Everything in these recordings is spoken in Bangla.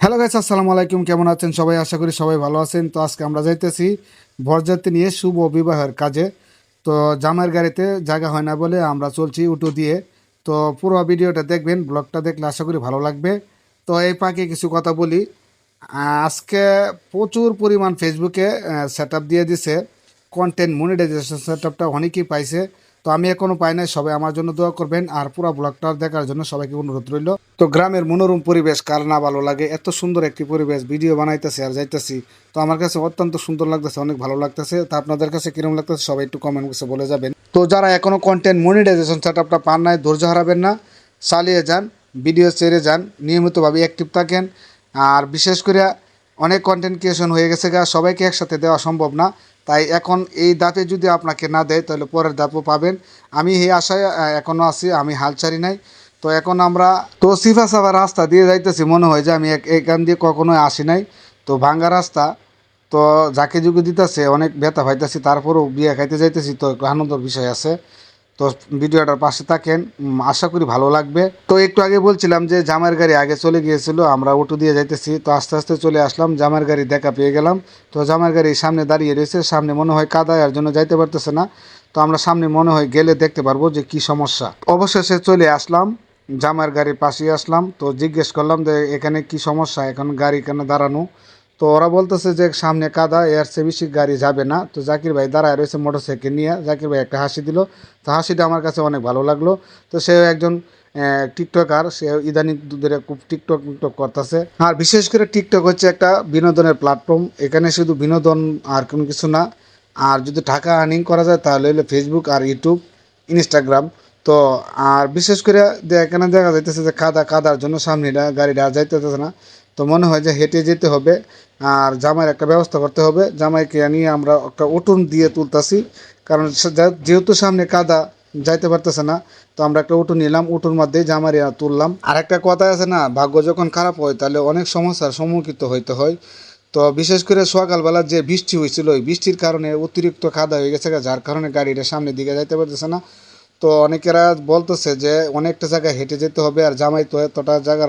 হ্যালো গাইস, আসসালামু আলাইকুম। কেমন আছেন সবাই? আশা করি সবাই ভালো আছেন। তো আজকে আমরা যাইতেছি বরযাত্রী নিয়ে শুভ বিবাহের কাজে। তো জামাইয়ের গাড়িতে জায়গা হয় না বলে আমরা চলছি উটো দিয়ে। তো পুরো ভিডিওটা দেখবেন, ব্লগটা দেখলে আশা করি ভালো লাগবে। তো এই পাকে কিছু কথা বলি। আজকে প্রচুর পরিমাণ ফেসবুকে সেট আপ দিয়ে দিছে, কন্টেন্ট মনিটাইজেশন সেট আপটা অনেকেই পাইছে। তো আমি এখনো পাই নাই, সবাই আমার জন্য দোয়া করবেন আর পুরো ব্লগটা দেখার জন্য সবাইকে অনুরোধ রইল। তো গ্রামের মনোরম পরিবেশ কার না ভালো লাগে? এত সুন্দর একটি পরিবেশ, ভিডিও বানাইতেছে আর যাইতেছি। তো আমার কাছে অত্যন্ত সুন্দর লাগতেছে, অনেক ভালো লাগতেছে। তা আপনাদের কাছে কিরকম লাগতেছে সবাই একটু কমেন্ট বক্সে বলে যাবেন। তো যারা এখনো কন্টেন্ট মনিটাইজেশন সেট আপটা পান নাই, ধৈর্য হারাবেন না, চালিয়ে যান, ভিডিও ছেড়ে যান, নিয়মিতভাবে অ্যাক্টিভ থাকেন। আর বিশেষ করে অনেক কন্টেন্ট ক্রিয়েশন হয়ে গেছে গা, সবাইকে একসাথে দেওয়া সম্ভব না। তাই এখন এই ধাপে যদি আপনাকে না দেয় তাহলে পরের ধাপও পাবেন। আমি এই আশায় এখনও আছি, আমি হাল ছাড়ি নাই। তো এখন আমরা তো সিফা সাফা রাস্তা দিয়ে যাইতেছি, মনে হয় যে আমি এখান দিয়ে কখনোই আসি নাই। তো ভাঙ্গা রাস্তা, তো যাকে যুগে দিতেছে অনেক ব্যথা পাইতেছি, তারপরেও বিয়ে খাইতে যাইতেছি, তো একটু আনন্দের বিষয় আছে। তো ভিডিওটার পাশে থাকেন, আশা করি ভালো লাগবে। তো একটু আগে বলছিলাম যে জামাইয়ের গাড়ি আগে চলে গিয়েছিল, আমরা অটো দিয়ে যাইতেছি। তো আস্তে আস্তে চলে আসলাম, জামাইয়ের গাড়ি দেখা পেয়ে গেলাম। তো জামাইয়ের গাড়ি সামনে দাঁড়িয়ে রয়েছে, সামনে মনে হয় কাদায় আর জন্য যাইতে পারতেছে না। তো আমরা সামনে মনে হয় গেলে দেখতে পারবো যে কি সমস্যা। অবশেষে চলে আসলাম, জামাইয়ের গাড়ির পাশেই আসলাম। তো জিজ্ঞেস করলাম যে এখানে কি সমস্যা, এখন গাড়ি কেন দাঁড়ানো? তো ওরা বলতেছে যে সামনে কাদা, এর চেয়ে বেশি গাড়ি যাবে না। তো জাকির ভাই দাঁড়ায় রয়েছে মোটরসাইকেল নিয়ে। জাকির ভাই একটা হাসি দিল, তো হাসিটা আমার কাছে অনেক ভালো লাগলো। তো সে একজন টিকটকার, সে ইদানিং ধরে খুব টিকটক করতেছে। আর বিশেষ করে টিকটক হচ্ছে একটা বিনোদনের প্ল্যাটফর্ম, এখানে শুধু বিনোদন আর কোনো কিছু না। আর যদি টাকা আর্নিং করা যায় তাহলে হলো ফেসবুক আর ইউটিউব, ইনস্টাগ্রাম। তো আর বিশেষ করে এখানে দেখা যাইতেছে যে কাদার জন্য সামনেটা গাড়িটা আর যাইতেছে না। তো মনে হয় যে হেঁটে যেতে হবে, আর জামাইয়ের একটা ব্যবস্থা করতে হবে। জামাইকে নিয়ে আমরা একটা উঠোন দিয়ে তুলতাছি, কারণ যেহেতু সামনে কাদা, যাইতে পারতেছে না। তো আমরা একটা উঠোন নিলাম, উঠোর মধ্যে জামাইয়া তুললাম। আর একটা কথা আছে না, ভাগ্য যখন খারাপ হয় তাহলে অনেক সমস্যার সম্মুখীন হইতে হয়। তো বিশেষ করে সকালবেলা যে বৃষ্টি হয়েছিল, ওই বৃষ্টির কারণে অতিরিক্ত কাদা হয়ে গেছে, যার কারণে গাড়িটা সামনের দিকে যাইতে পারতেছে না। তো অনেকেরা বলতেছে যে অনেকটা জায়গায় হেঁটে যেতে হবে, আর জামাই তো এতটা জায়গা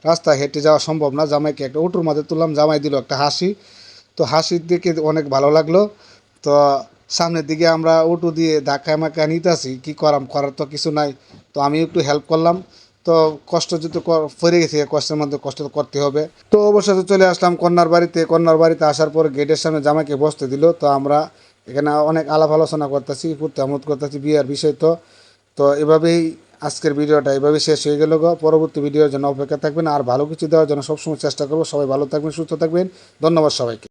রাস্তা হেঁটে যাওয়া সম্ভব না। জামাইকে একটা উঁটুর মাঝে তুললাম, জামাই দিল একটা হাসি। তো হাসির দিকে অনেক ভালো লাগলো। তো সামনের দিকে আমরা উঁটু দিয়ে ধাক্কায় মাক্কায় নিতেছি, কী করার তো কিছু নাই। তো আমি একটু হেল্প করলাম। তো কষ্ট যেহেতু পড়ে গেছে, কষ্টের মধ্যে কষ্ট তো করতে হবে। তো অবশেষে চলে আসলাম কন্যার বাড়িতে। কন্যার বাড়িতে আসার পর গেটের সামনে জামাইকে বসতে দিল। তো আমরা এখানে অনেক আলাপ আলোচনা করতেছি, ফুর্তি আমোদ করতেছি বিয়ের বিষয়। তো তো এভাবেই আজকের ভিডিওটা এভাবেই শেষ হয়ে গেল গো। পরবর্তী ভিডিওর জন্য অপেক্ষা থাকবেন, আর ভালো কিছু দেওয়ার জন্য সবসময় চেষ্টা করবো। সবাই ভালো থাকবেন, সুস্থ থাকবেন। ধন্যবাদ সবাইকে।